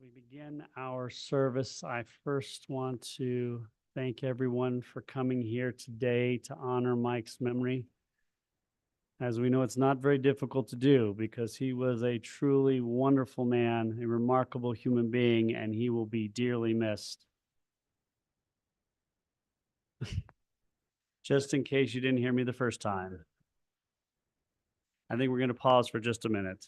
we begin our service, I first want to thank everyone for coming here today to honor Mike's memory. As we know, it's not very difficult to do because he was a truly wonderful man, a remarkable human being, and he will be dearly missed. Just in case you didn't hear me the first time, I think we're going to pause for just a minute.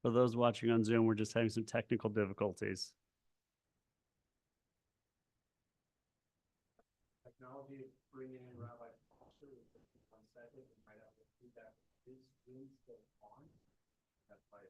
For those watching on Zoom, we're just having some technical difficulties. Technology is bringing in Rabbi Foster with 1 second and right out the feedback. Is Zoom still on? That's by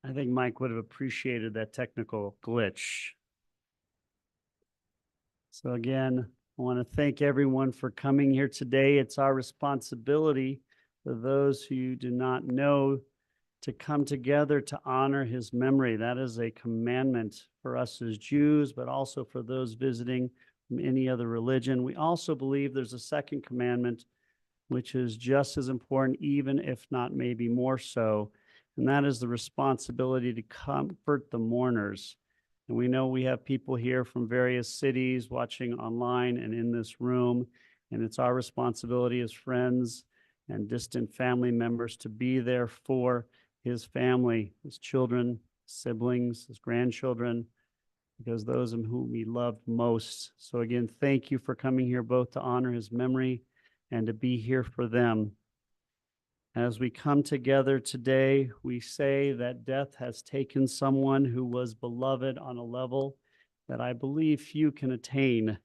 I think Mike would have appreciated that technical glitch. So again, I want to thank everyone for coming here today. It's our responsibility for those who do not know to come together to honor his memory. That is a commandment for us as Jews, but also for those visiting from any other religion. We also believe there's a second commandment, which is just as important, even if not maybe more so, and that is the responsibility to comfort the mourners. And we know we have people here from various cities watching online and in this room, and it's our responsibility as friends and distant family members to be there for his family, his children, siblings, his grandchildren, because those of whom he loved most. So again, thank you for coming here both to honor his memory and to be here for them. As we come together today, we say that death has taken someone who was beloved on a level that I believe few can attain.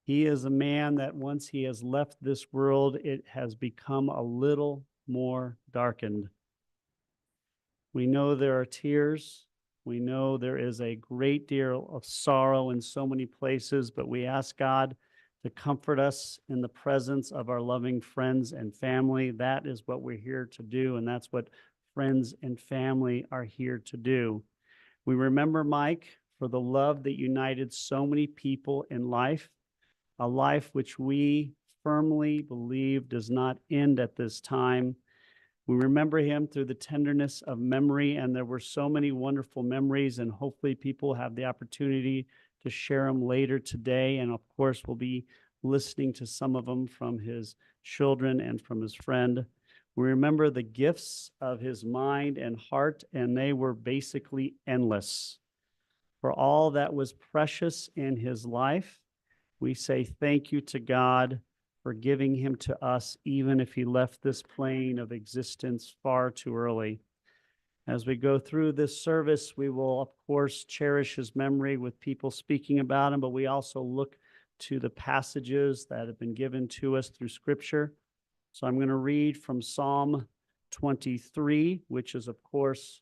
He is a man that once he has left this world, it has become a little more darkened. We know there are tears. We know there is a great deal of sorrow in so many places, but we ask God to comfort us in the presence of our loving friends and family. That is what we're here to do, and that's what friends and family are here to do. We remember Mike for the love that united so many people in life, a life which we firmly believe does not end at this time. We remember him through the tenderness of memory, and there were so many wonderful memories, and hopefully people have the opportunity to share them later today. And of course, we'll be listening to some of them from his children and from his friend. We remember the gifts of his mind and heart, and they were basically endless. For all that was precious in his life, we say thank you to God for giving him to us, even if he left this plane of existence far too early. As we go through this service, we will, of course, cherish his memory with people speaking about him, but we also look to the passages that have been given to us through Scripture. So I'm going to read from Psalm 23, which is, of course,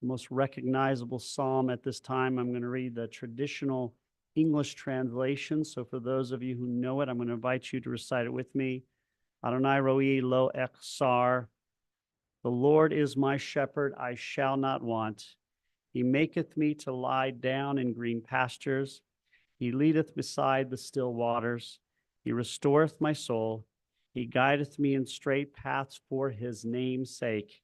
the most recognizable psalm at this time. I'm going to read the traditional English translation. So for those of you who know it, I'm going to invite you to recite it with me. Adonai roi lo echsar. The Lord is my shepherd, I shall not want. He maketh me to lie down in green pastures. He leadeth beside the still waters. He restoreth my soul. He guideth me in straight paths for his name's sake.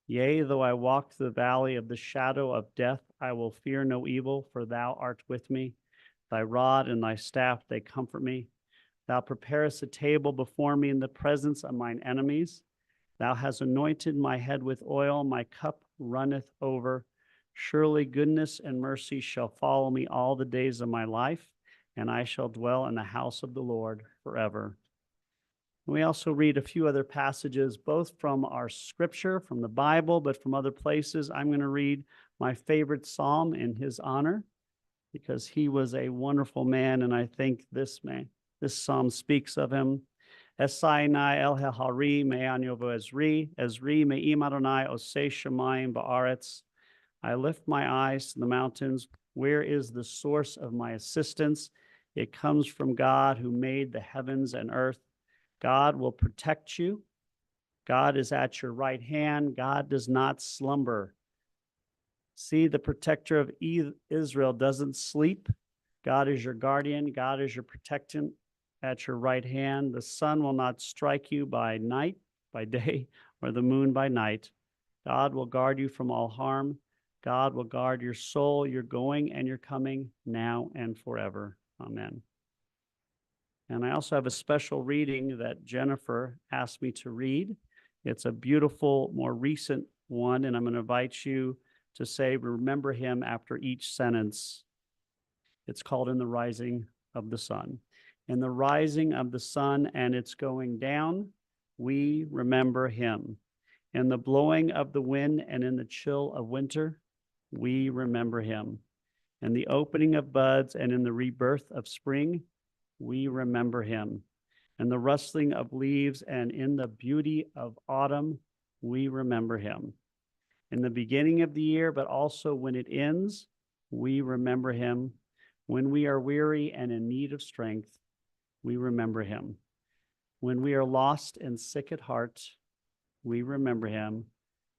Yea, though I walk through the valley of the shadow of death, I will fear no evil, for thou art with me. Thy rod and thy staff, they comfort me. Thou preparest a table before me in the presence of mine enemies. Thou hast anointed my head with oil, my cup runneth over. Surely goodness and mercy shall follow me all the days of my life, and I shall dwell in the house of the Lord forever. We also read a few other passages, both from our scripture, from the Bible, but from other places. I'm going to read my favorite psalm in his honor, because he was a wonderful man, and I think this psalm speaks of him. Esainai el hahari me'anyovo Ezri me'im Adonai osei shamayim ba'aretz. I lift my eyes to the mountains. Where is the source of my assistance? It comes from God who made the heavens and earth. God will protect you. God is at your right hand. God does not slumber. See, the protector of Israel doesn't sleep. God is your guardian. God is your protectant at your right hand. The sun will not strike you by day, or the moon by night. God will guard you from all harm. God will guard your soul, your going and your coming, now and forever. Amen. And I also have a special reading that Jennifer asked me to read. It's a beautiful, more recent one, and I'm going to invite you to say, remember him after each sentence. It's called In the Rising of the Sun. In the rising of the sun and its going down, we remember him. In the blowing of the wind and in the chill of winter, we remember him. In the opening of buds and in the rebirth of spring, we remember him. In the rustling of leaves and in the beauty of autumn, we remember him. In the beginning of the year, but also when it ends, we remember him. When we are weary and in need of strength, we remember him. When we are lost and sick at heart, we remember him.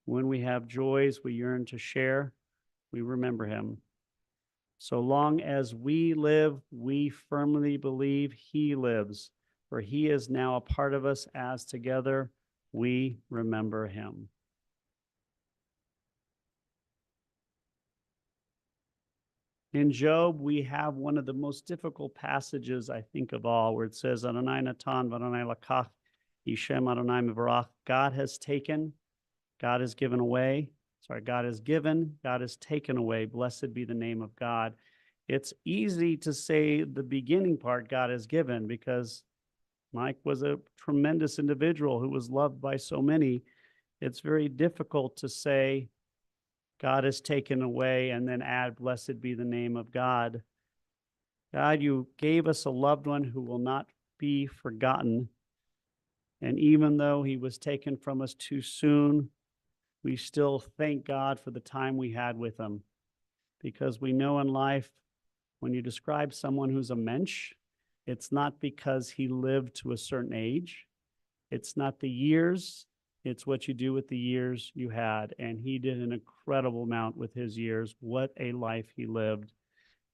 When we have joys we yearn to share, we remember him. So long as we live, we firmly believe he lives, for he is now a part of us, as together we remember him. In Job, we have one of the most difficult passages, I think, of all, where it says, Adonai natan v'Adonai lakach, Yishem Adonai mevarach. God has taken, God has given away. God has given, God has taken away. Blessed be the name of God. It's easy to say the beginning part, God has given, because Mike was a tremendous individual who was loved by so many. It's very difficult to say, God has taken away, and then add, blessed be the name of God. God, you gave us a loved one who will not be forgotten. And even though he was taken from us too soon, we still thank God for the time we had with him. Because we know in life, when you describe someone who's a mensch, it's not because he lived to a certain age. It's not the years. It's what you do with the years you had. And he did an incredible amount with his years. What a life he lived.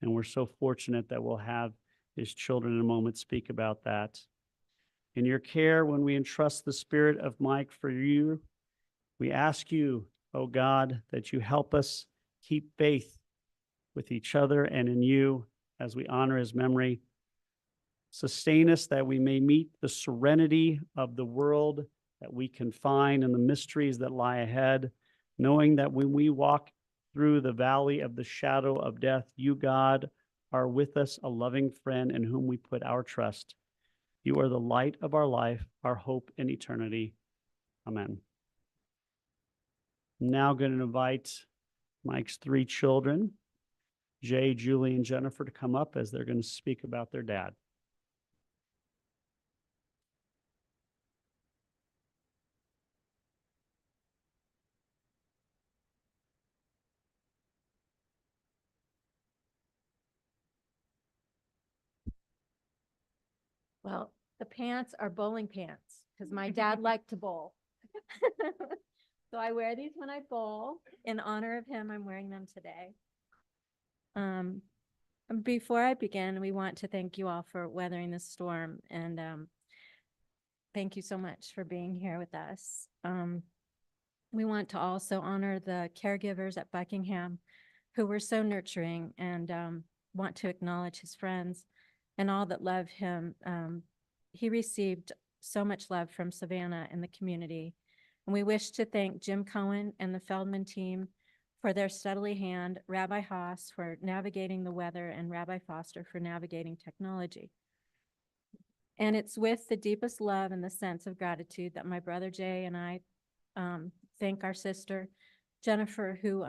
And we're so fortunate that we'll have his children in a moment speak about that. In your care, when we entrust the spirit of Mike for you, we ask you, oh God, that you help us keep faith with each other and in you as we honor his memory. Sustain us that we may meet the serenity of the world that we can find in the mysteries that lie ahead, knowing that when we walk through the valley of the shadow of death, you, God, are with us, a loving friend in whom we put our trust. You are the light of our life, our hope in eternity. Amen. I'm now going to invite Mike's three children, Jay, Julie, and Jennifer, to come up as they're going to speak about their dad. Well, the pants are bowling pants because my dad liked to bowl. So I wear these when I bowl. In honor of him, I'm wearing them today. Before I begin, we want to thank you all for weathering this storm, and thank you so much for being here with us. We want to also honor the caregivers at Buckingham who were so nurturing, and want to acknowledge his friends and all that love him. He received so much love from Savannah and the community And we wish to thank Jim Cohen and the Feldman team for their steadily hand, Rabbi Haas for navigating the weather, and Rabbi Foster for navigating technology. And it's with the deepest love and the sense of gratitude that my brother Jay and I thank our sister Jennifer, who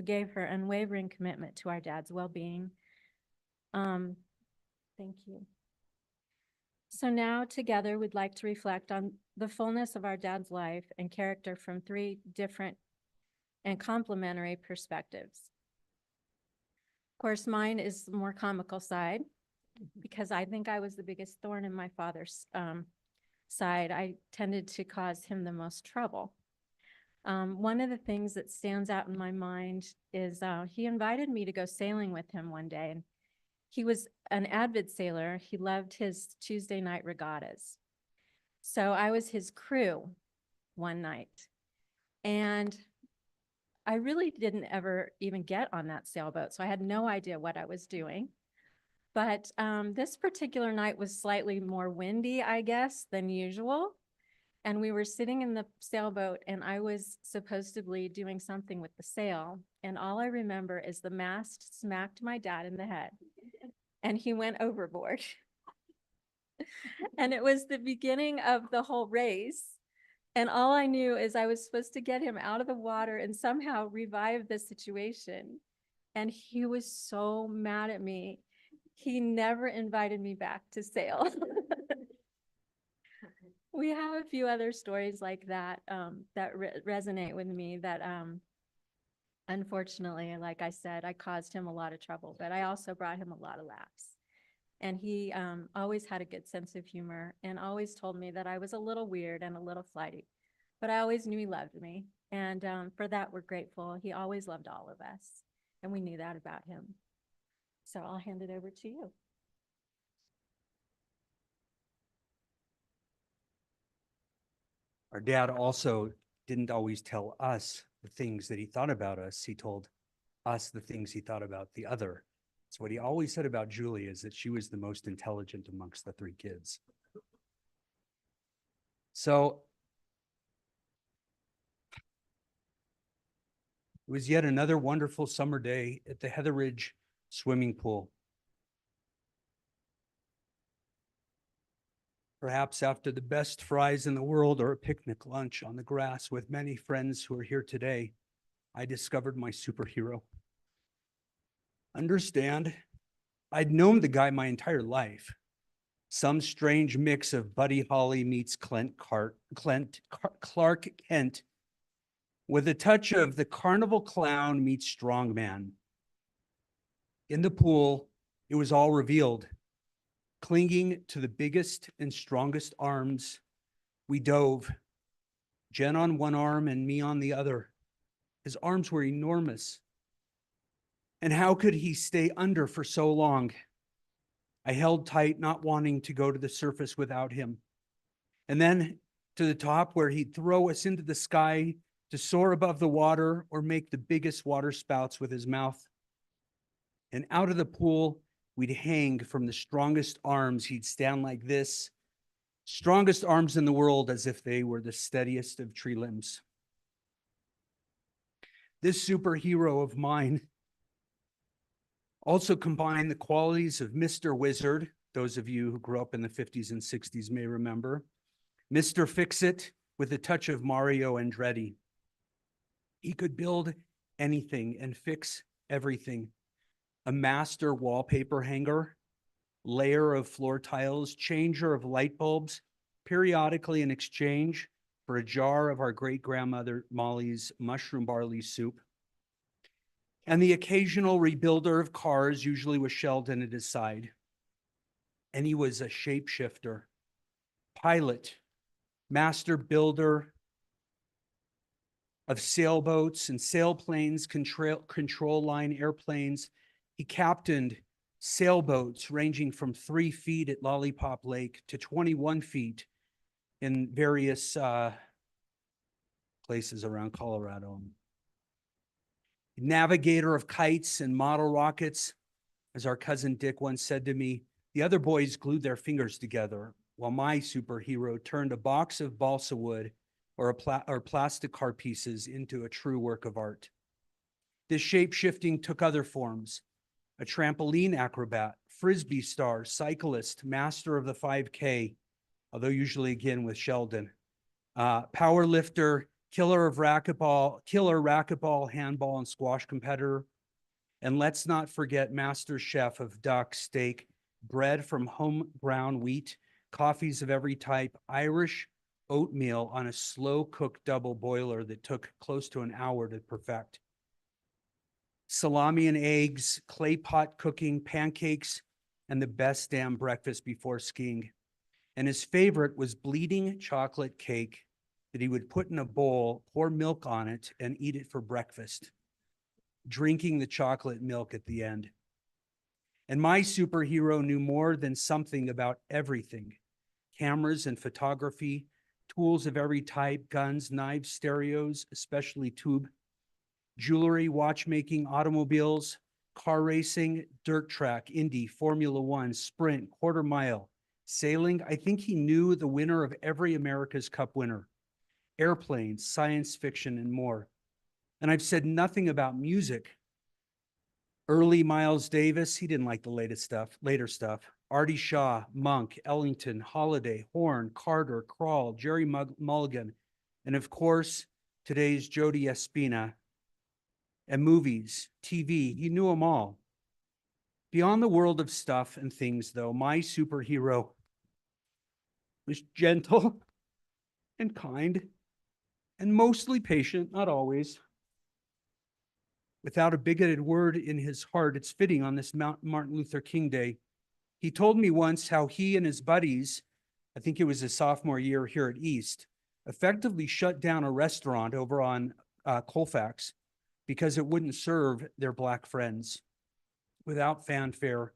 gave her unwavering commitment to our dad's well-being. Thank you. So now together we'd like to reflect on the fullness of our dad's life and character from 3 different and complementary perspectives. Of course, mine is the more comical side, because I think I was the biggest thorn in my father's side. I tended to cause him the most trouble. One of the things that stands out in my mind is he invited me to go sailing with him one day. And he was an avid sailor. He loved his Tuesday night regattas. So I was his crew one night. And I really didn't ever even get on that sailboat, so I had no idea what I was doing. But this particular night was slightly more windy, I guess, than usual. And we were sitting in the sailboat, and I was supposedly doing something with the sail. And all I remember is the mast smacked my dad in the head, and he went overboard. And it was the beginning of the whole race. And all I knew is I was supposed to get him out of the water and somehow revive the situation. And he was so mad at me. He never invited me back to sail. We have a few other stories like that that resonate with me that unfortunately, like I said, I caused him a lot of trouble, but I also brought him a lot of laughs. And he always had a good sense of humor and always told me that I was a little weird and a little flighty, but I always knew he loved me. And for that, we're grateful. He always loved all of us, and we knew that about him. So I'll hand it over to you. Our dad also didn't always tell us the things that he thought about us. He told us the things he thought about the other. So what he always said about Julie is that she was the most intelligent amongst the 3 kids. So it was yet another wonderful summer day at the Heather Ridge swimming pool. Perhaps after the best fries in the world or a picnic lunch on the grass with many friends who are here today, I discovered my superhero. Understand, I'd known the guy my entire life. Some strange mix of Buddy Holly meets Clark Kent, with a touch of the carnival clown meets strongman. In the pool, it was all revealed. Clinging to the biggest and strongest arms, we dove, Jen on one arm and me on the other. His arms were enormous. And how could he stay under for so long? I held tight, not wanting to go to the surface without him. And then to the top where he'd throw us into the sky to soar above the water or make the biggest water spouts with his mouth. And out of the pool, we'd hang from the strongest arms. He'd stand like this, strongest arms in the world, as if they were the steadiest of tree limbs. This superhero of mine also combined the qualities of Mr. Wizard, those of you who grew up in the 50s and 60s may remember, Mr. Fix-It with a touch of Mario Andretti. He could build anything and fix everything. A master wallpaper hanger, layer of floor tiles, changer of light bulbs, periodically in exchange for a jar of our great-grandmother Molly's mushroom barley soup. And the occasional rebuilder of cars, usually with Sheldon at his side. And he was a shapeshifter, pilot, master builder of sailboats and sailplanes, control line airplanes. He captained sailboats ranging from 3 feet at Lollipop Lake to 21 feet in various places around Colorado. Navigator of kites and model rockets. As our cousin Dick once said to me, the other boys glued their fingers together while my superhero turned a box of balsa wood or plastic car pieces into a true work of art. This shape-shifting took other forms: a trampoline acrobat, frisbee star, cyclist, master of the 5K, although usually again with Sheldon, power lifter, killer racquetball, handball, and squash competitor. And let's not forget master chef of duck, steak, bread from home ground wheat, coffees of every type, Irish oatmeal on a slow cooked double boiler that took close to an hour to perfect. Salami and eggs, clay pot cooking, pancakes, and the best damn breakfast before skiing. And his favorite was bleeding chocolate cake that he would put in a bowl, pour milk on it, and eat it for breakfast, drinking the chocolate milk at the end. And my superhero knew more than something about everything: cameras and photography, tools of every type, guns, knives, stereos, especially tube, jewelry, watchmaking, automobiles, car racing, dirt track, Indy, Formula One, sprint, quarter mile, sailing. I think he knew the winner of every America's Cup winner, airplanes, science fiction, and more. And I've said nothing about music. Early Miles Davis, he didn't like the later stuff. Artie Shaw, Monk, Ellington, Holiday, Horn, Carter, Crawl, Jerry Mulligan, and of course, today's Jody Espina. And movies, TV, he knew them all. Beyond the world of stuff and things, though, my superhero was gentle and kind and mostly patient, not always. Without a bigoted word in his heart, it's fitting on this Martin Luther King Day. He told me once how he and his buddies, I think it was his sophomore year here at East, effectively shut down a restaurant over on Colfax because it wouldn't serve their Black friends. Without fanfare,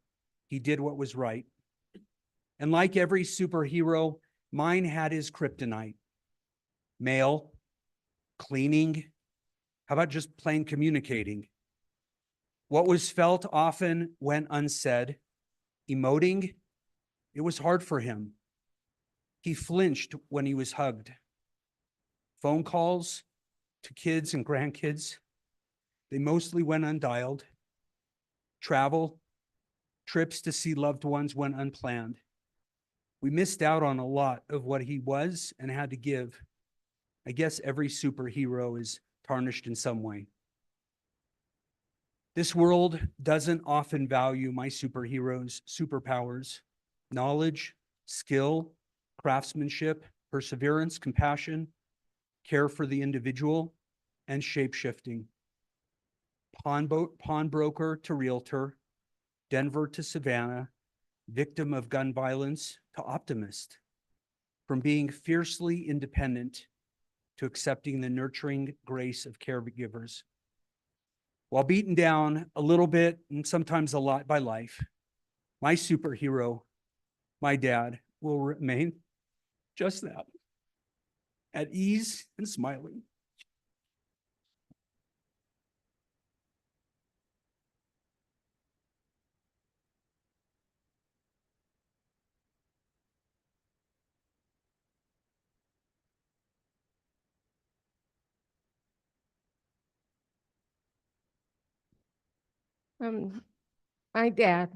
he did what was right. And like every superhero, mine had his kryptonite: mail, cleaning. How about just plain communicating? What was felt often went unsaid. Emoting, it was hard for him. He flinched when he was hugged. Phone calls to kids and grandkids, they mostly went undialed. Travel, trips to see loved ones went unplanned. We missed out on a lot of what he was and had to give. I guess every superhero is tarnished in some way. This world doesn't often value my superheroes' superpowers: knowledge, skill, craftsmanship, perseverance, compassion, care for the individual, and shape-shifting. Pawnbroker to realtor, Denver to Savannah, victim of gun violence to optimist, from being fiercely independent to accepting the nurturing grace of caregivers. While beaten down a little bit and sometimes a lot by life, my superhero, my dad, will remain just that: at ease and smiling. My dad.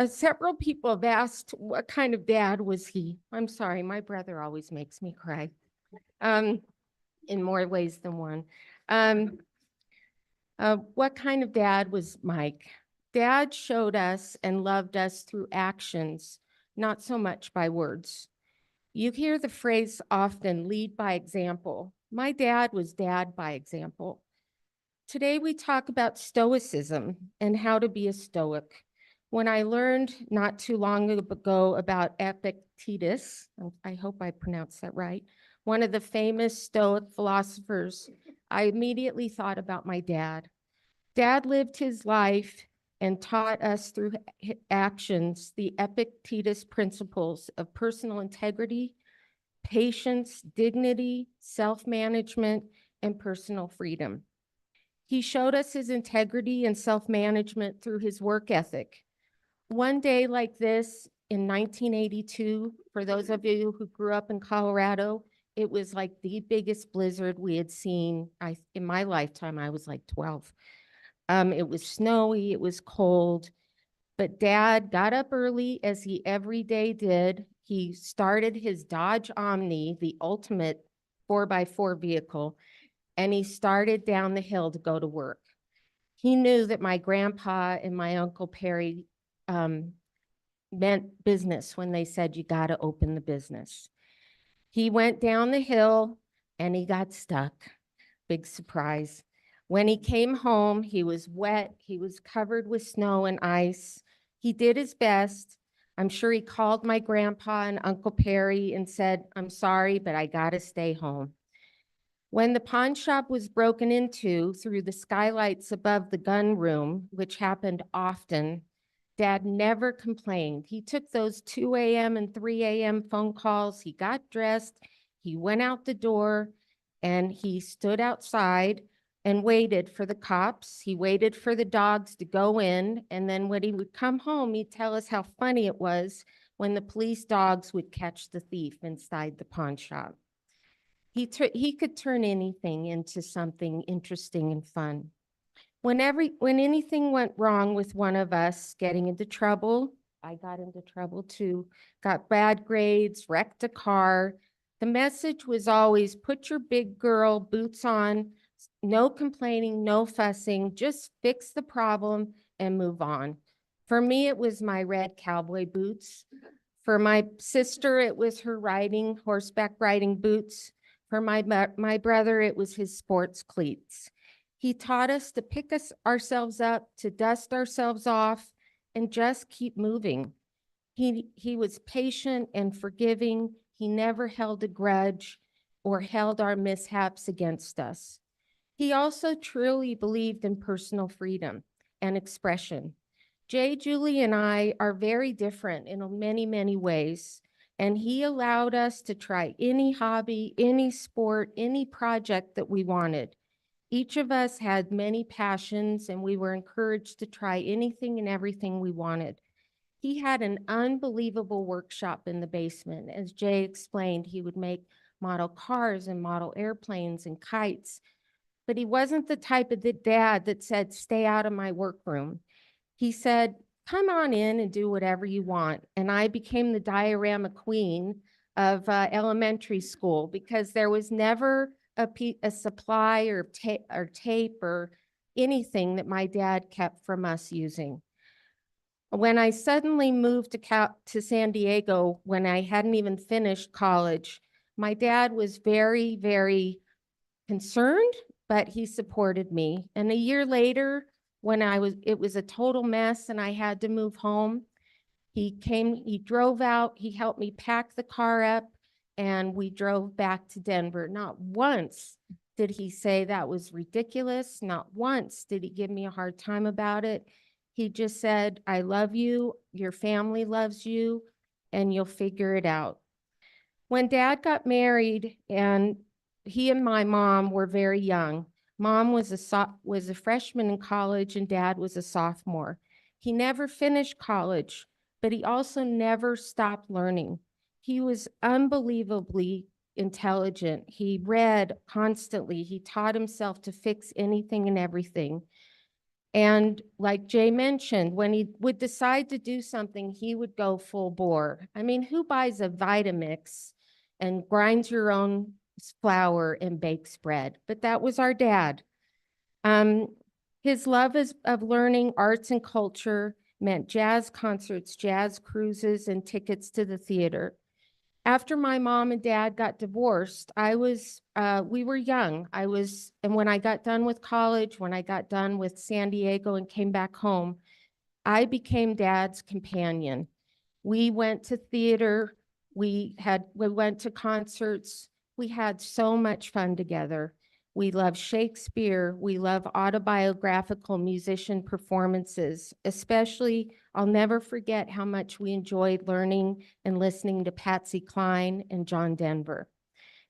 Several people have asked what kind of dad was he. I'm sorry, my brother always makes me cry, in more ways than one. What kind of dad was Mike? Dad showed us and loved us through actions, not so much by words. You hear the phrase often, lead by example. My dad was dad by example. Today we talk about stoicism and how to be a stoic. When I learned not too long ago about Epictetus, I hope I pronounced that right, one of the famous Stoic philosophers, I immediately thought about my dad. Dad lived his life and taught us through actions the Epictetus principles of personal integrity, patience, dignity, self-management, and personal freedom. He showed us his integrity and self-management through his work ethic. One day like this, in 1982, for those of you who grew up in Colorado, it was like the biggest blizzard we had seen. In my lifetime, I was like 12. It was snowy, it was cold, but Dad got up early as he every day did. He started his Dodge Omni, the ultimate 4x4 vehicle, and he started down the hill to go to work. He knew that my grandpa and my Uncle Perry meant business when they said, you got to open the business. He went down the hill and he got stuck. Big surprise. When he came home, he was wet. He was covered with snow and ice. He did his best. I'm sure he called my grandpa and Uncle Perry and said, I'm sorry, but I got to stay home. When the pawn shop was broken into through the skylights above the gun room, which happened often, Dad never complained. He took those 2 a.m. and 3 a.m. phone calls. He got dressed. He went out the door and he stood outside and waited for the cops. He waited for the dogs to go in. And then when he would come home, he'd tell us how funny it was when the police dogs would catch the thief inside the pawn shop. He could turn anything into something interesting and fun. When anything went wrong with one of us getting into trouble, I got into trouble too, got bad grades, wrecked a car, the message was always put your big girl boots on, no complaining, no fussing, just fix the problem and move on. For me, it was my red cowboy boots. For my sister, it was her horseback riding boots. For my brother, it was his sports cleats. He taught us to pick ourselves up, to dust ourselves off, and just keep moving. He was patient and forgiving. He never held a grudge or held our mishaps against us. He also truly believed in personal freedom and expression. Jay, Julie, and I are very different in many, many ways, and he allowed us to try any hobby, any sport, any project that we wanted. Each of us had many passions, and we were encouraged to try anything and everything we wanted. He had an unbelievable workshop in the basement. As Jay explained, he would make model cars and model airplanes and kites, but he wasn't the type of the dad that said, stay out of my workroom. He said, come on in and do whatever you want. And I became the diorama queen of elementary school because there was never a supply or tape or anything that my dad kept from us using. When I suddenly moved to San Diego, when I hadn't even finished college, my dad was very, very concerned, but he supported me. And a year later, when it was a total mess and I had to move home, he drove out, he helped me pack the car up, and we drove back to Denver. Not once did he say that was ridiculous. Not once did he give me a hard time about it. He just said, I love you, your family loves you, and you'll figure it out. When Dad got married, and he and my mom were very young, Mom was a freshman in college and Dad was a sophomore. He never finished college, but he also never stopped learning. He was unbelievably intelligent. He read constantly. He taught himself to fix anything and everything. And like Jay mentioned, when he would decide to do something, he would go full bore. I mean, who buys a Vitamix and grinds your own flour and bakes bread? But that was our dad. His love of learning arts and culture meant jazz concerts, jazz cruises, and tickets to the theater. After my mom and dad got divorced, we were young. And when I got done with college, when I got done with San Diego and came back home, I became Dad's companion. We went to theater, we went to concerts, we had so much fun together. We love Shakespeare, we love autobiographical musician performances, especially, I'll never forget how much we enjoyed learning and listening to Patsy Cline and John Denver.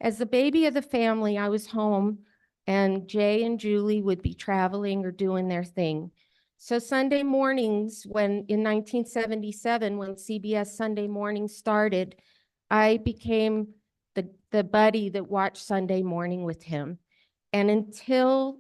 As the baby of the family, I was home and Jay and Julie would be traveling or doing their thing. So Sunday mornings, when in 1977, when CBS Sunday Morning started, I became the buddy that watched Sunday morning with him. And until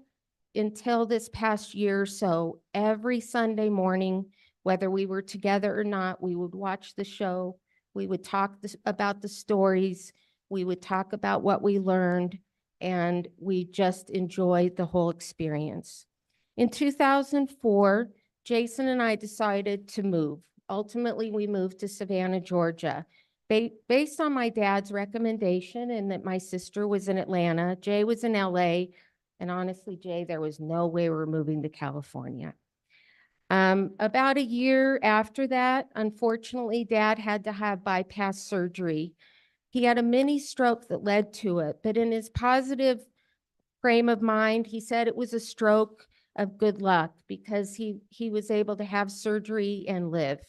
this past year or so, every Sunday morning, whether we were together or not, we would watch the show. We would talk about the stories. We would talk about what we learned, and we just enjoyed the whole experience. In 2004, Jason and I decided to move. Ultimately, we moved to Savannah, Georgia. Based on my dad's recommendation and that my sister was in Atlanta, Jay was in LA, and honestly, Jay, there was no way we were moving to California. About a year after that, unfortunately, Dad had to have bypass surgery. He had a mini stroke that led to it, but in his positive frame of mind, he said it was a stroke of good luck because he was able to have surgery and live.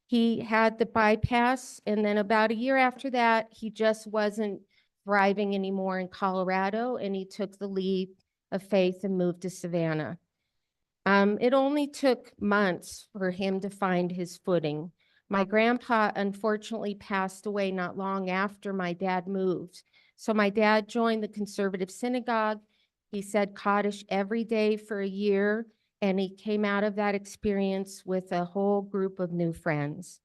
He had the bypass, and then about a year after that, he just wasn't thriving anymore in Colorado, and he took the leap of faith and moved to Savannah. It only took months for him to find his footing. My grandpa unfortunately passed away not long after my dad moved. So my dad joined the conservative synagogue. He said Kaddish every day for a year, and he came out of that experience with a whole group of new friends.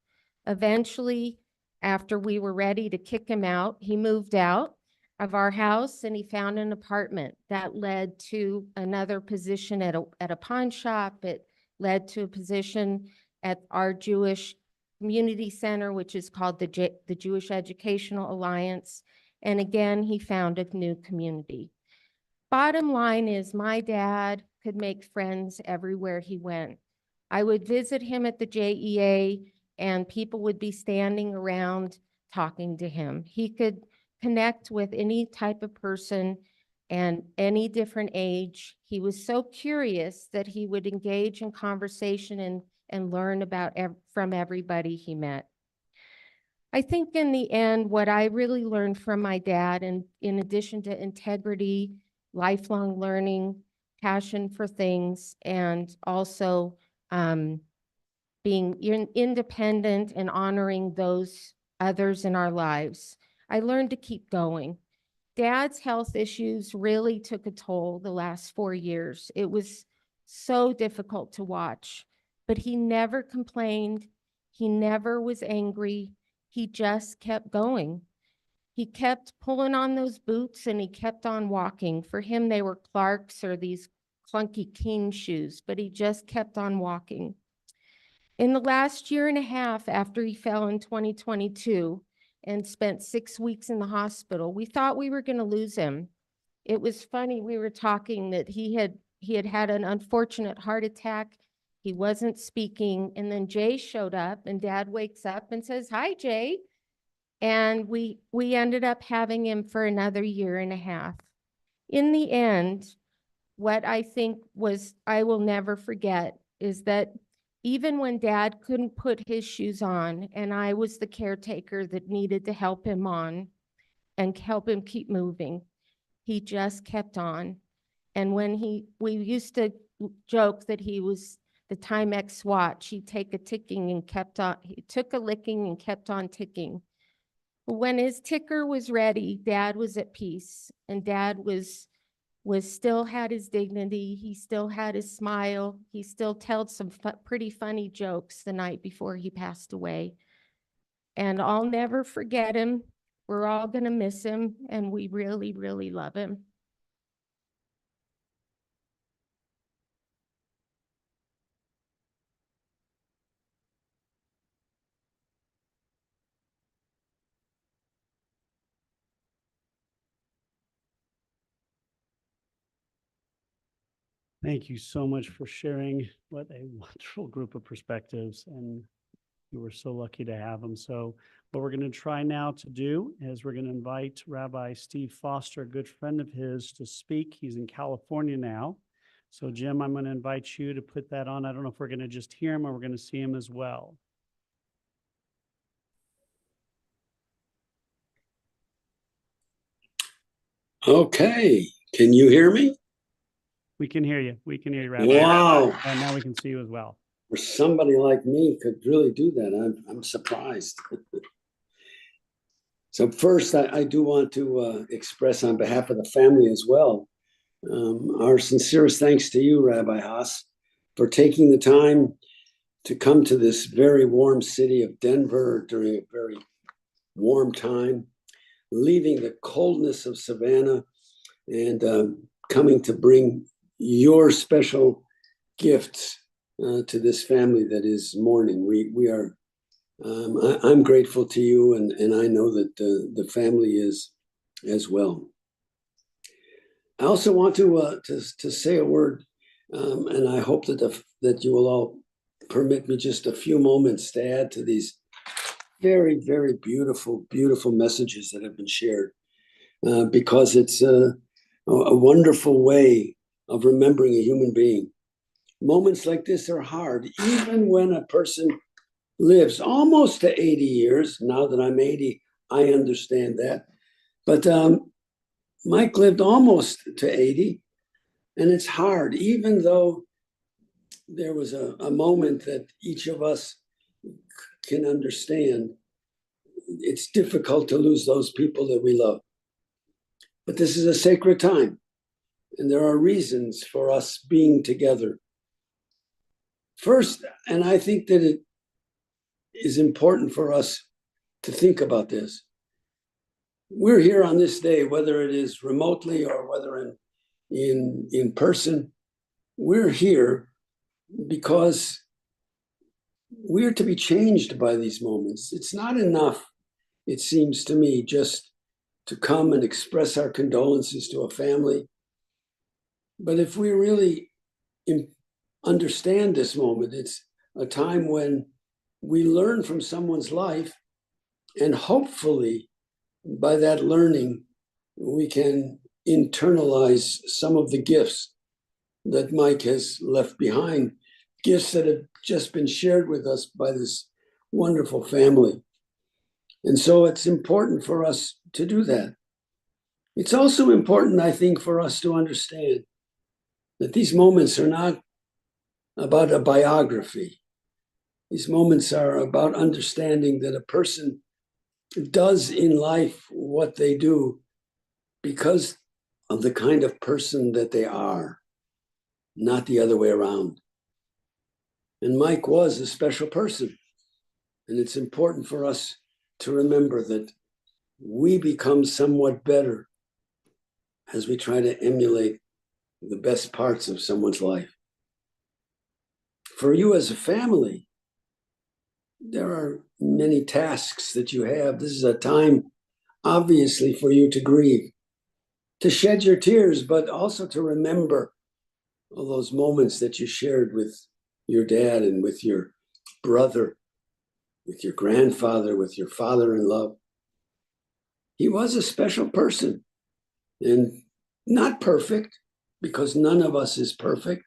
Eventually, after we were ready to kick him out, he moved out of our house and he found an apartment that led to another position at a pawn shop. It led to a position at our Jewish community center, which is called the Jewish Educational Alliance. And again, he found a new community. Bottom line is my dad could make friends everywhere he went. I would visit him at the JEA and people would be standing around talking to him. He could connect with any type of person and any different age. He was so curious that he would engage in conversation and learn about from everybody he met. I think in the end, what I really learned from my dad, and in addition to integrity, lifelong learning, passion for things, and also being independent and honoring those others in our lives, I learned to keep going. Dad's health issues really took a toll the last 4 years. It was so difficult to watch, but he never complained. He never was angry. He just kept going. He kept pulling on those boots and he kept on walking. For him, they were Clarks or these clunky king shoes, but he just kept on walking. In the last year and a half after he fell in 2022 and spent 6 weeks in the hospital, we thought we were going to lose him. It was funny, we were talking that he had had an unfortunate heart attack. He wasn't speaking, and then Jay showed up, and Dad wakes up and says, "Hi, Jay." And we ended up having him for another year and a half. In the end, what I think I will never forget is that even when Dad couldn't put his shoes on and I was the caretaker that needed to help him on and help him keep moving, he just kept on. And when we used to joke that he was the Timex watch, he'd take a ticking and kept on, he took a licking and kept on ticking. When his ticker was ready, Dad was at peace, and Dad was still had his dignity. He still had his smile. He still told some pretty funny jokes the night before he passed away. And I'll never forget him. We're all going to miss him, and we really, really love him. Thank you so much for sharing. What a wonderful group of perspectives, and you were so lucky to have them. So what we're going to try now to do is we're going to invite Rabbi Steve Foster, a good friend of his, to speak. He's in California now. So Jim, I'm going to invite you to put that on. I don't know if we're going to just hear him or we're going to see him as well. Okay, can you hear me? We can hear you. We can hear you, Rabbi. Wow. And now we can see you as well. For somebody like me could really do that. I'm surprised. So first, I do want to express on behalf of the family as well, our sincerest thanks to you, Rabbi Haas, for taking the time to come to this very warm city of Denver during a very warm time, leaving the coldness of Savannah and coming to bring your special gifts to this family that is mourning. We are. I'm grateful to you, and I know that the family is as well. I also want to say a word, and I hope that you will all permit me just a few moments to add to these very, very beautiful, beautiful messages that have been shared, because it's a wonderful way of remembering a human being. Moments like this are hard, even when a person lives almost to 80 years. Now that I'm 80, I understand that. But Mike lived almost to 80, and it's hard, even though there was a moment that each of us can understand. It's difficult to lose those people that we love. But this is a sacred time, and there are reasons for us being together. First, and I think that it is important for us to think about this. We're here on this day, whether it is remotely or whether in person. We're here because we're to be changed by these moments. It's not enough, it seems to me, just to come and express our condolences to a family. But if we really understand this moment, it's a time when we learn from someone's life, and hopefully by that learning, we can internalize some of the gifts that Mike has left behind, gifts that have just been shared with us by this wonderful family. And so it's important for us to do that. It's also important, I think, for us to understand that these moments are not about a biography. These moments are about understanding that a person does in life what they do because of the kind of person that they are, not the other way around. And Mike was a special person. And it's important for us to remember that we become somewhat better as we try to emulate the best parts of someone's life. For you as a family, there are many tasks that you have. This is a time, obviously, for you to grieve, to shed your tears, but also to remember all those moments that you shared with your dad and with your brother, with your grandfather, with your father-in-law. He was a special person, and not perfect, because none of us is perfect,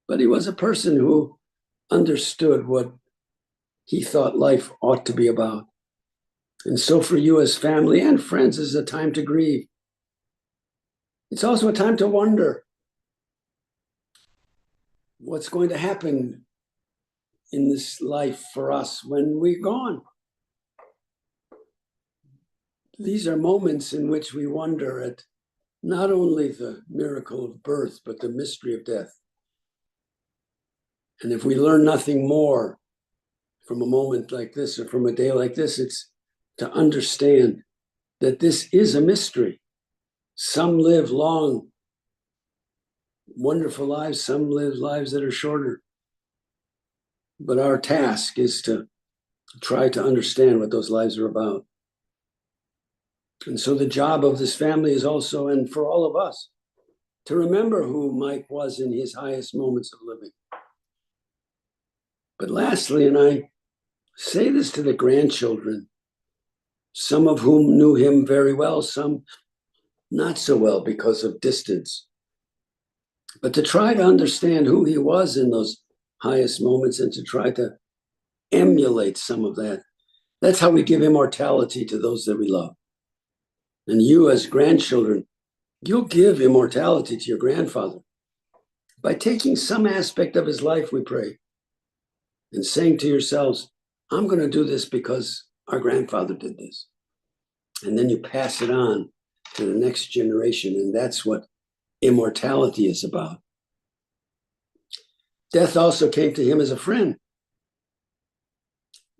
but he was a person who understood what he thought life ought to be about. And so for you as family and friends, is a time to grieve. It's also a time to wonder what's going to happen in this life for us when we're gone. These are moments in which we wonder at not only the miracle of birth, but the mystery of death. And if we learn nothing more from a moment like this or from a day like this, it's to understand that this is a mystery. Some live long, wonderful lives. Some live lives that are shorter. But our task is to try to understand what those lives are about. And so the job of this family is also, and for all of us, to remember who Mike was in his highest moments of living. But lastly, and I say this to the grandchildren, some of whom knew him very well, some not so well because of distance, but to try to understand who he was in those highest moments and to try to emulate some of that. That's how we give immortality to those that we love. And you as grandchildren, you'll give immortality to your grandfather. by taking some aspect of his life, we pray, and saying to yourselves, I'm going to do this because our grandfather did this. And then you pass it on to the next generation. And that's what immortality is about. Death also came to him as a friend.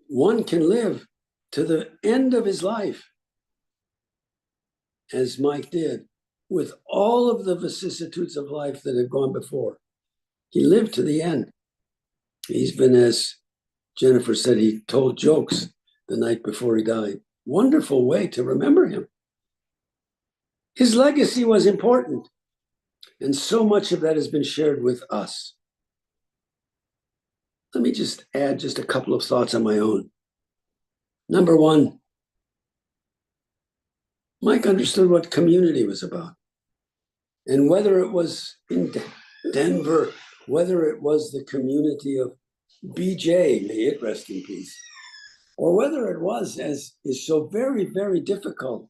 One can live to the end of his life, as Mike did, with all of the vicissitudes of life that have gone before. He lived to the end. He's been, as Jennifer said, he told jokes the night before he died. Wonderful way to remember him. His legacy was important, and so much of that has been shared with us. Let me just add just a couple of thoughts on my own. Number one, Mike understood what community was about. And whether it was in Denver, whether it was the community of BJ, may it rest in peace, or whether it was, as is so very, very difficult.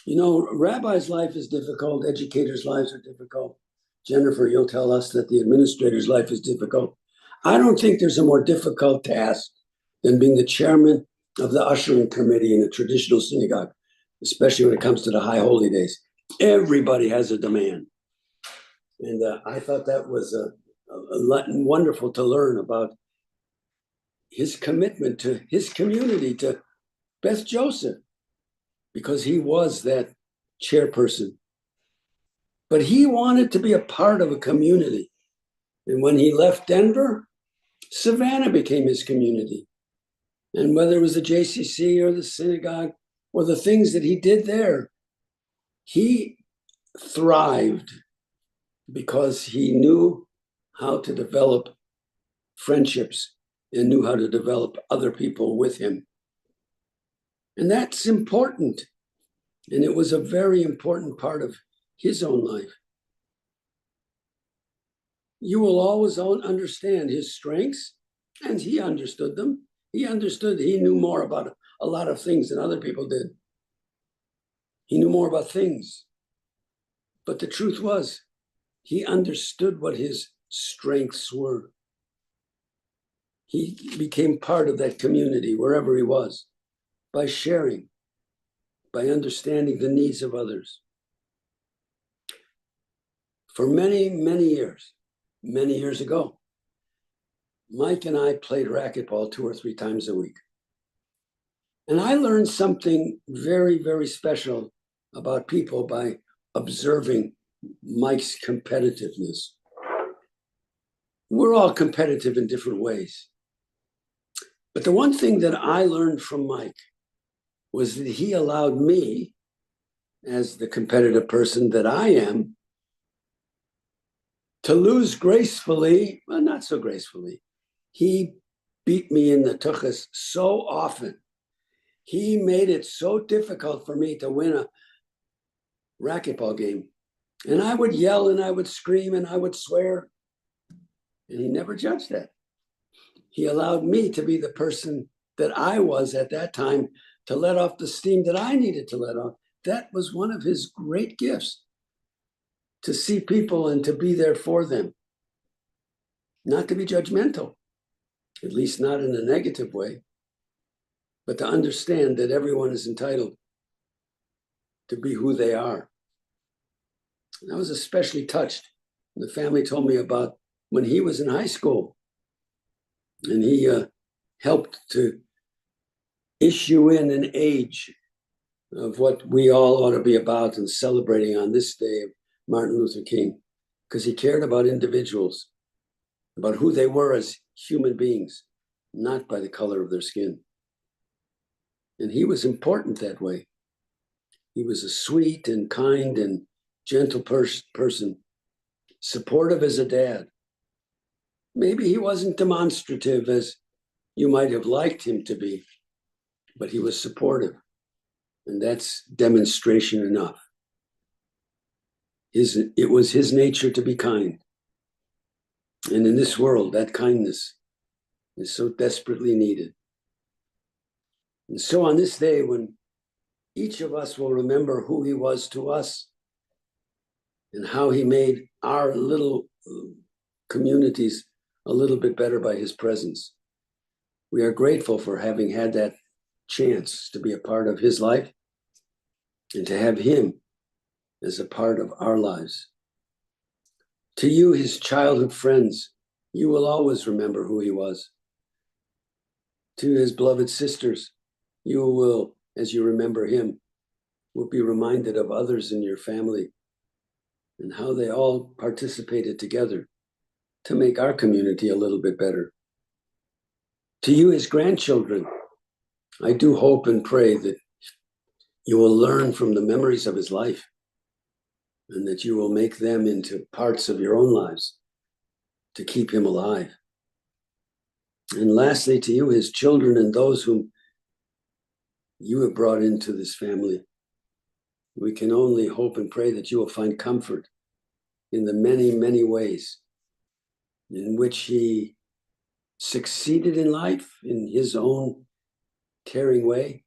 You know, rabbi's life is difficult, educators' lives are difficult. Jennifer, you'll tell us that the administrator's life is difficult. I don't think there's a more difficult task than being the chairman of the ushering committee in a traditional synagogue, especially when it comes to the high holy days. Everybody has a demand. And I thought that was wonderful to learn about his commitment to his community, to Beth Joseph, because he was that chairperson. But he wanted to be a part of a community. And when he left Denver, Savannah became his community. And whether it was the JCC or the synagogue or the things that he did there, he thrived because he knew how to develop friendships and knew how to develop other people with him. And that's important. And it was a very important part of his own life. You will always understand his strengths, and he understood them. He understood, he knew more about a lot of things than other people did. He knew more about things. But the truth was, he understood what his strengths were. He became part of that community wherever he was by sharing, by understanding the needs of others. For many, many years ago, Mike and I played racquetball 2 or 3 times a week. And I learned something very, very special about people by observing Mike's competitiveness. We're all competitive in different ways. But the one thing that I learned from Mike was that he allowed me, as the competitive person that I am, to lose gracefully, well, not so gracefully. He beat me in the tuchus so often. He made it so difficult for me to win a racquetball game. And I would yell and I would scream and I would swear. And he never judged that. He allowed me to be the person that I was at that time, to let off the steam that I needed to let off. That was one of his great gifts, to see people and to be there for them. Not to be judgmental, at least not in a negative way, but to understand that everyone is entitled to be who they are. And I was especially touched. The family told me about when he was in high school, and he helped to issue in an age of what we all ought to be about and celebrating on this day of Martin Luther King, because he cared about individuals, about who they were as human beings, not by the color of their skin. And he was important that way. He was a sweet and kind and gentle person, supportive as a dad. Maybe he wasn't demonstrative as you might have liked him to be, but he was supportive. And that's demonstration enough. It was his nature to be kind. And in this world, that kindness is so desperately needed. And so on this day, when each of us will remember who he was to us and how he made our little communities a little bit better by his presence. We are grateful for having had that chance to be a part of his life and to have him as a part of our lives. To you, his childhood friends, you will always remember who he was. To his beloved sisters, you will, as you remember him, will be reminded of others in your family and how they all participated together to make our community a little bit better. To you, his grandchildren, I do hope and pray that you will learn from the memories of his life and that you will make them into parts of your own lives to keep him alive. And lastly, to you, his children and those whom you have brought into this family, we can only hope and pray that you will find comfort in the many, many ways in which he succeeded in life in his own caring way,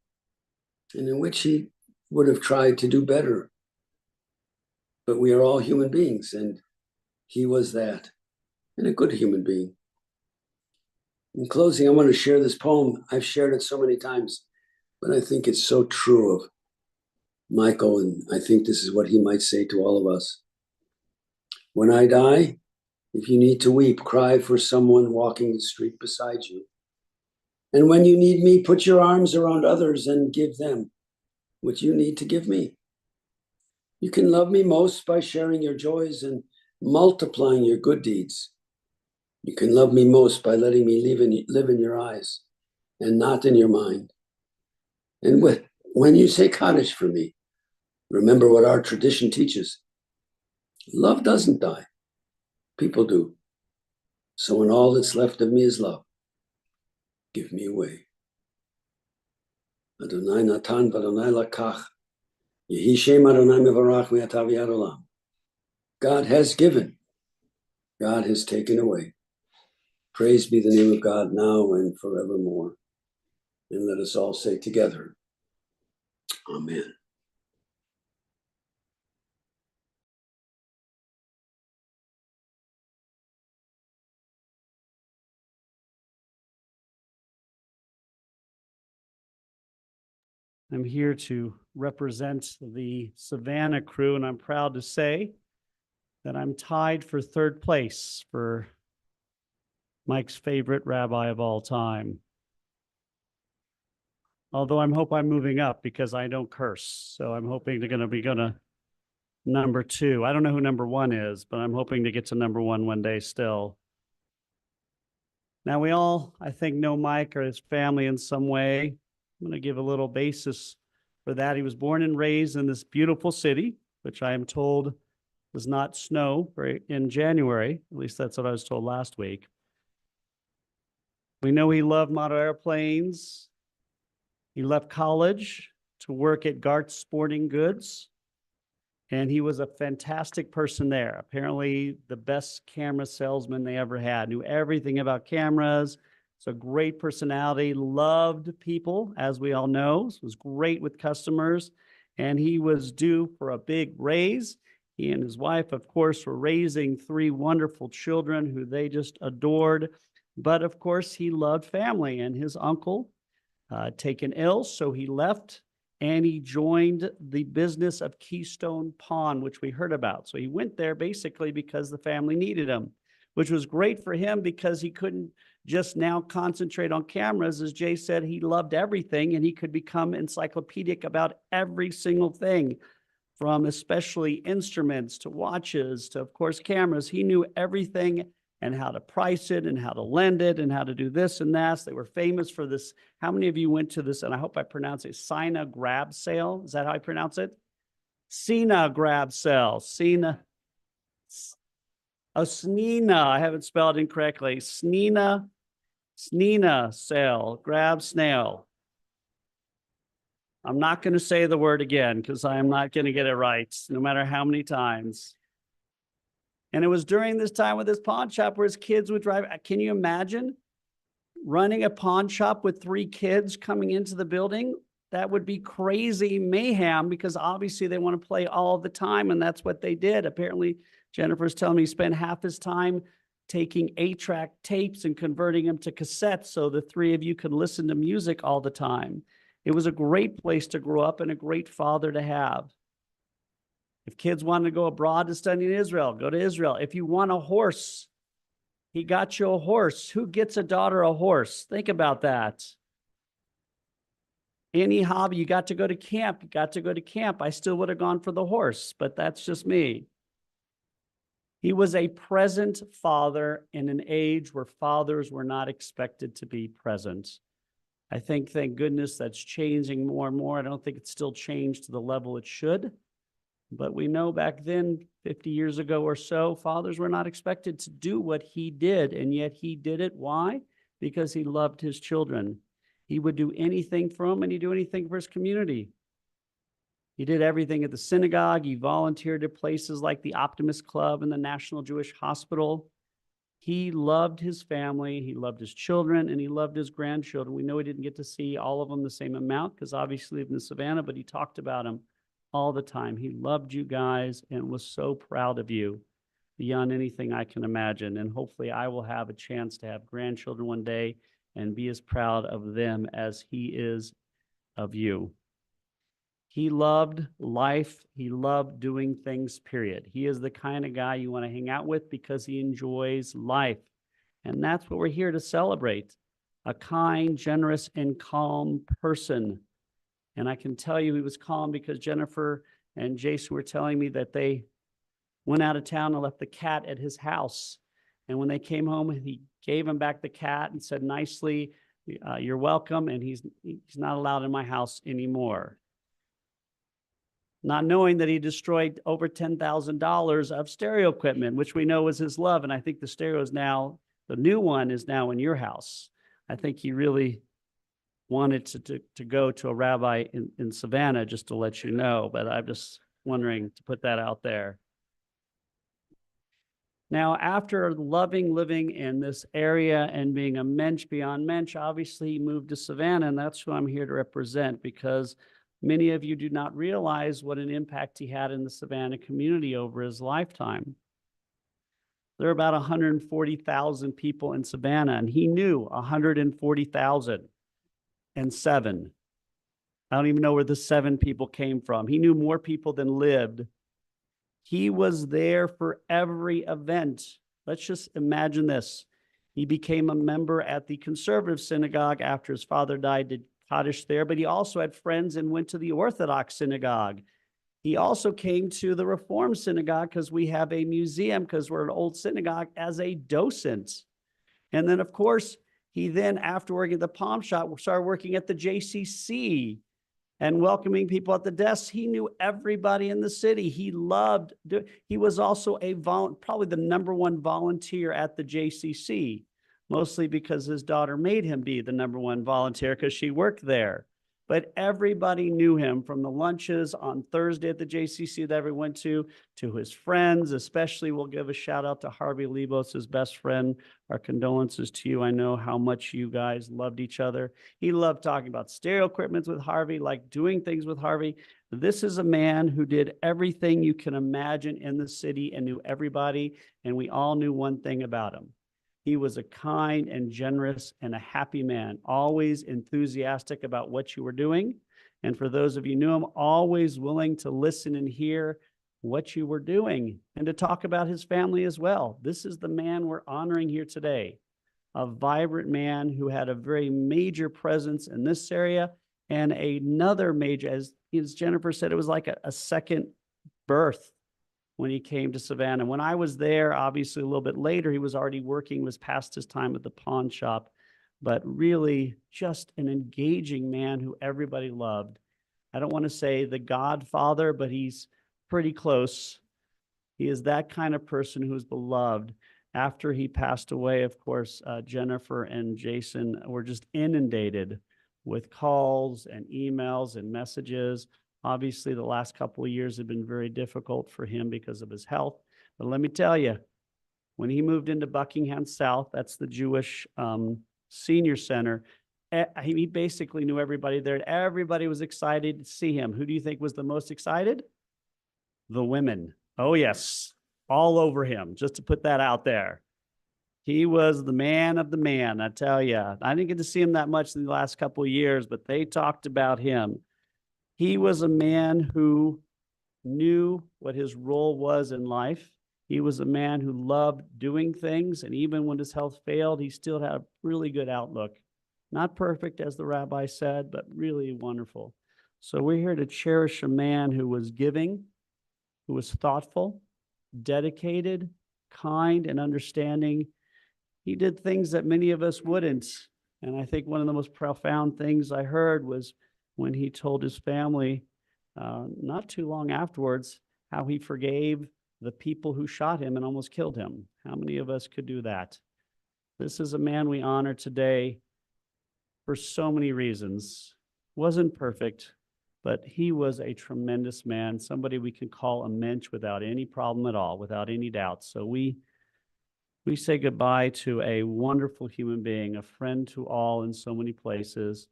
and in which he would have tried to do better. But we are all human beings, and he was that, and a good human being. In closing, I want to share this poem. I've shared it so many times, but I think it's so true of Michael, and I think this is what he might say to all of us. When I die, if you need to weep, cry for someone walking the street beside you. And when you need me, put your arms around others and give them what you need to give me. You can love me most by sharing your joys and multiplying your good deeds. You can love me most by letting me live in your eyes and not in your mind. And when you say Kaddish for me, remember what our tradition teaches. Love doesn't die. People do. So when all that's left of me is love, give me away. Adonai Natan v'Adonai Lakach. Yehi Shem Adonai Mevarach v'Yatav Yad Olam. God has given. God has taken away. Praise be the name of God now and forevermore. And let us all say together, Amen. I'm here to represent the Savannah crew, and I'm proud to say that I'm tied for third place for Mike's favorite rabbi of all time. Although I'm moving up because I don't curse. So I'm hoping to be number 2. I don't know who number 1 is, but I'm hoping to get to number 1 one day still. Now we all, I think, know Mike or his family in some way. I'm going to give a little basis for that. He was born and raised in this beautiful city, which I am told does not snow in January. At least that's what I was told last week. We know he loved model airplanes. He left college to work at Gart's Sporting Goods, and he was a fantastic person there. Apparently the best camera salesman they ever had, knew everything about cameras. So great personality, loved people, as we all know, was great with customers, and he was due for a big raise. He and his wife, of course, were raising 3 wonderful children who they just adored. But of course, he loved family, and his uncle taken ill, so he left and he joined the business of Keystone Pawn, which we heard about. So he went there basically because the family needed him, which was great for him because he couldn't just now concentrate on cameras. As Jay said, he loved everything and he could become encyclopedic about every single thing, from especially instruments to watches to, of course, cameras. He knew everything and how to price it and how to lend it and how to do this and that. They were famous for this. How many of you went to this? And I hope I pronounce it, Sina grab sale. Is that how I pronounce it? Sina grab sale. Sina. Oh, Snina. I haven't spelled it incorrectly. Snina sale. Grab snail. I'm not going to say the word again because I am not going to get it right, no matter how many times. And it was during this time with this pawn shop where his kids would drive. Can you imagine running a pawn shop with 3 kids coming into the building? that would be crazy mayhem because obviously they want to play all the time, and that's what they did. Apparently, Jennifer's telling me he spent half his time taking 8-track tapes and converting them to cassettes so the three of you could listen to music all the time. It was a great place to grow up and a great father to have. If kids wanted to go abroad to study in Israel, go to Israel. If you want a horse, he got you a horse. Who gets a daughter a horse? Think about that. Any hobby, you got to go to camp. You got to go to camp. I still would have gone for the horse, but that's just me. He was a present father in an age where fathers were not expected to be present. I think, thank goodness, that's changing more and more. I don't think it's still changed to the level it should. But we know back then, 50 years ago or so, fathers were not expected to do what he did, and yet he did it. Why? Because he loved his children. He would do anything for them, and he'd do anything for his community. He did everything at the synagogue. He volunteered at places like the Optimist Club and the National Jewish Hospital. He loved his family, he loved his children, and he loved his grandchildren. We know he didn't get to see all of them the same amount because obviously he lived in Savannah, but he talked about them all the time. He loved you guys and was so proud of you beyond anything I can imagine. And hopefully I will have a chance to have grandchildren one day and be as proud of them as he is of you. He loved life. He loved doing things, period. He is the kind of guy you want to hang out with because he enjoys life. And that's what we're here to celebrate. A kind, generous, and calm person. And I can tell you he was calm because Jennifer and Jason were telling me that they went out of town and left the cat at his house. And when they came home, he gave him back the cat and said nicely, you're welcome. And he's not allowed in my house anymore. Not knowing that he destroyed over $10,000 of stereo equipment, which we know was his love. And I think the stereo is now, the new one is now in your house. I think he really wanted to go to a rabbi in Savannah, just to let you know, but I'm just wondering to put that out there. Now, after loving living in this area and being a mensch beyond mensch, obviously he moved to Savannah, and that's who I'm here to represent because many of you do not realize what an impact he had in the Savannah community over his lifetime. There are about 140,000 people in Savannah, and he knew 140,007. I don't even know where the 7 people came from. He knew more people than lived. He was there for every event. Let's just imagine this. He became a member at the conservative synagogue after his father died, did Kaddish there, but he also had friends and went to the Orthodox synagogue. He also came to the Reform synagogue because we have a museum because we're an old synagogue as a docent. And then, of course, he then, after working at the Palm Shop, started working at the JCC and welcoming people at the desks. He knew everybody in the city. He loved, he was also probably the #1 volunteer at the JCC. Mostly because his daughter made him be the #1 volunteer because she worked there. But everybody knew him from the lunches on Thursday at the JCC that we went to his friends, especially we'll give a shout out to Harvey Lebos, his best friend. Our condolences to you. I know how much you guys loved each other. He loved talking about stereo equipment with Harvey, like doing things with Harvey. This is a man who did everything you can imagine in the city and knew everybody. And we all knew one thing about him. He was a kind and generous and a happy man, always enthusiastic about what you were doing. And for those of you who knew him, always willing to listen and hear what you were doing and to talk about his family as well. This is the man we're honoring here today, a vibrant man who had a very major presence in this area and another major, as Jennifer said, it was like a second birth when he came to Savannah. When I was there, obviously a little bit later, he was already working, was past his time at the pawn shop, but really just an engaging man who everybody loved. I don't want to say the Godfather, but he's pretty close. He is that kind of person who is beloved. After he passed away, of course, Jennifer and Jason were just inundated with calls and emails and messages. Obviously, the last couple of years have been very difficult for him because of his health. But let me tell you, when he moved into Buckingham South, that's the Jewish senior center, He basically knew everybody there. Everybody was excited to see him. Who do you think was the most excited? The women. Oh, yes. All over him, just to put that out there. He was the man of the man, I tell you. I didn't get to see him that much in the last couple of years, but they talked about him. He was a man who knew what his role was in life. He was a man who loved doing things, and even when his health failed, he still had a really good outlook. Not perfect, as the rabbi said, but really wonderful. So we're here to cherish a man who was giving, who was thoughtful, dedicated, kind, and understanding. He did things that many of us wouldn't. And I think one of the most profound things I heard was when he told his family, not too long afterwards, how he forgave the people who shot him and almost killed him. How many of us could do that? This is a man we honor today for so many reasons. Wasn't perfect, but he was a tremendous man, somebody we can call a mensch without any problem at all, without any doubt. So we say goodbye to a wonderful human being, a friend to all in so many places,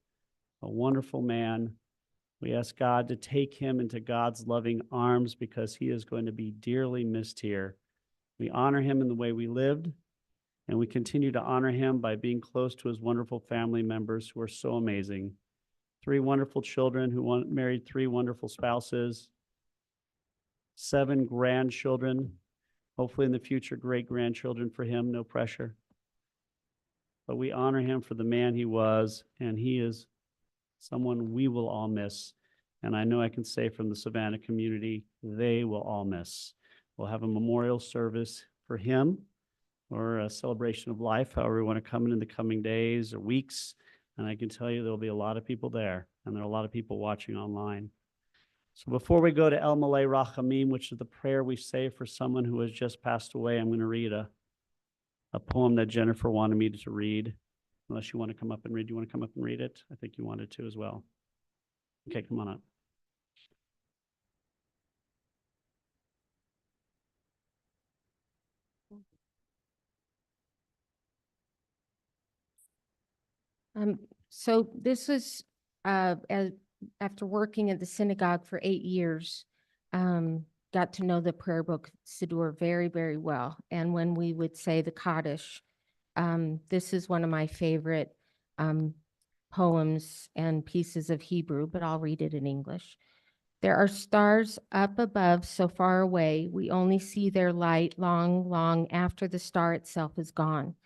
a wonderful man. We ask God to take him into God's loving arms because he is going to be dearly missed here. We honor him in the way we lived, and we continue to honor him by being close to his wonderful family members who are so amazing. 3 wonderful children who married 3 wonderful spouses, 7 grandchildren, hopefully in the future, great-grandchildren for him, no pressure. But we honor him for the man he was, and he is someone we will all miss. And I know I can say from the Savannah community, they will all miss. We'll have a memorial service for him or a celebration of life, however we want to come in the coming days or weeks. And I can tell you there'll be a lot of people there, and there are a lot of people watching online. So before we go to El Malay Rachamim, which is the prayer we say for someone who has just passed away, I'm going to read a poem that Jennifer wanted me to read. Unless you want to come up and read. You want to come up and read it? I think you wanted to as well. Okay, come on up. So this is after working at the synagogue for 8 years, got to know the prayer book Siddur very, very well. And when we would say the Kaddish, this is one of my favorite poems and pieces of Hebrew, but I'll read it in English. There are stars up above so far away, we only see their light long, long after the star itself is gone.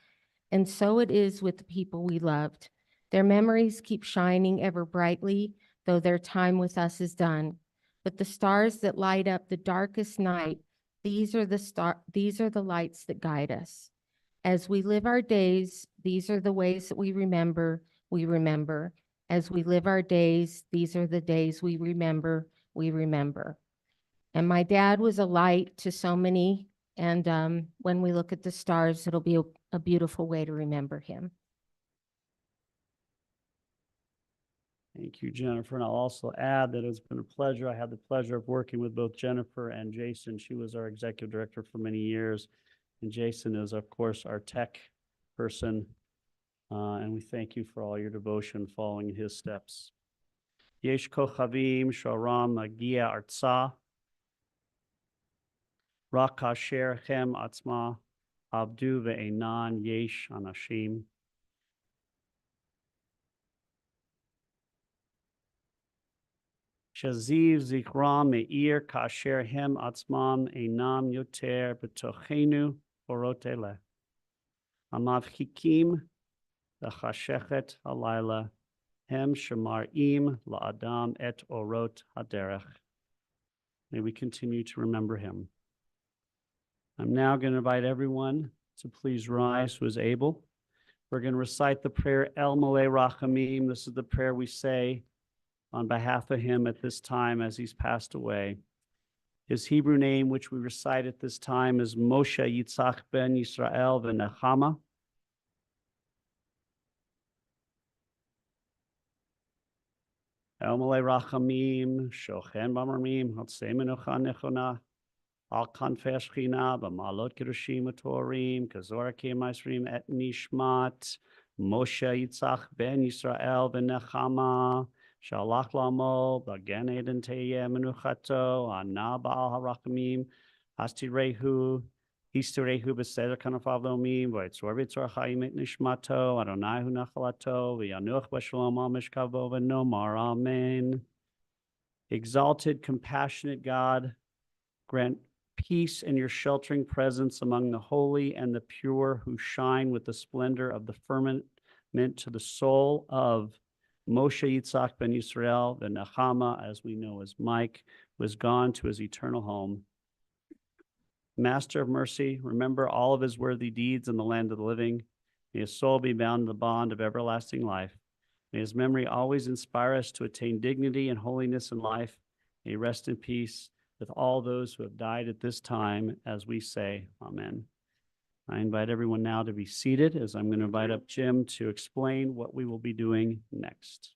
And so it is with the people we loved. Their memories keep shining ever brightly, though their time with us is done. But the stars that light up the darkest night, these are the lights that guide us. As we live our days, these are the ways that we remember. As we live our days, these are the days we remember. And my dad was a light to so many. And when we look at the stars, it'll be a beautiful way to remember him. Thank you, Jennifer. And I'll also add that it's been a pleasure. I had the pleasure of working with both Jennifer and Jason. She was our executive director for many years. And Jason is, of course, our tech person. And we thank you for all your devotion following in his steps. Yesh kochavim shoram magia artsa. Rak kasher chem atzma. Abdu ve'enan yesh anashim. Shaziv zikram me'ir kasher hem atzmam einam yoter betochenu orotele. Amavchikim v'chashechet halayla hem shemarim la'adam et orot haderech. May we continue to remember him. I'm now going to invite everyone to please rise who is able. We're going to recite the prayer El Malay Rachamim. This is the prayer we say on behalf of him at this time as he's passed away. His Hebrew name, which we recite at this time, is Moshe Yitzhak ben Yisrael v'Nechama. El Malay Rachamim, Shochen B'Marmim, Hatzei Menucha Nechona, Al Kanfei Shechina, B'Malot Kedushim U'Torim, Kazor Kei Maisrim Et Nishmat, Moshe Yitzhak ben Yisrael ben Nechama, Shalach lamo, Bagan Eden Teye Menuchato, Ana Baal Harakimim, Hastirehu, Histirehu Beseder Kanafav Lomim, Voitzor Vitzor Chaim et Nishmato, Adonai Hu Nachalato, V'yanuch B'Shalom Al Mishkavo V'Nomar, Amen. Exalted, compassionate God, grant peace in your sheltering presence among the holy and the pure who shine with the splendor of the firmament to the soul of Moshe Yitzhak ben Yisrael, the Nechama, as we know as Mike, who has gone to his eternal home. Master of mercy, remember all of his worthy deeds in the land of the living. May his soul be bound in the bond of everlasting life. May his memory always inspire us to attain dignity and holiness in life. May he rest in peace with all those who have died at this time, as we say, Amen. I invite everyone now to be seated as I'm going to invite up Jim to explain what we will be doing next.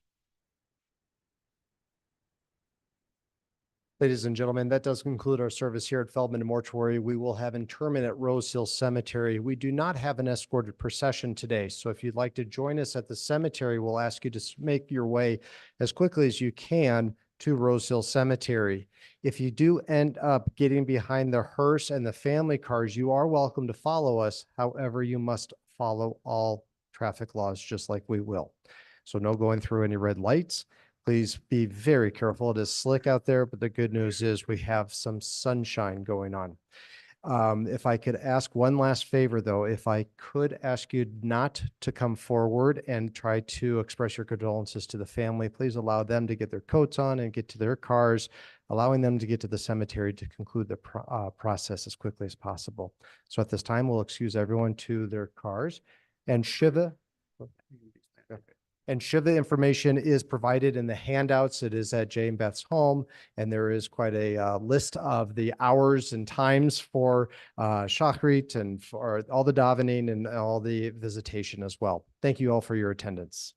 Ladies and gentlemen, that does conclude our service here at Feldman Mortuary. We will have interment at Rose Hill Cemetery. We do not have an escorted procession today, so if you'd like to join us at the cemetery, we'll ask you to make your way as quickly as you can to Rose Hill Cemetery. If you do end up getting behind the hearse and the family cars, you are welcome to follow us. However, you must follow all traffic laws just like we will. So no going through any red lights. Please be very careful. It is slick out there, but the good news is we have some sunshine going on. If I could ask one last favor, though, if I could ask you not to come forward and try to express your condolences to the family, please allow them to get their coats on and get to their cars, allowing them to get to the cemetery to conclude the process as quickly as possible. So at this time, we'll excuse everyone to their cars. And Shiva information is provided in the handouts. It is at Jane Beth's home, and there is quite a list of the hours and times for Shachrit and for all the davening and all the visitation as well. Thank you all for your attendance.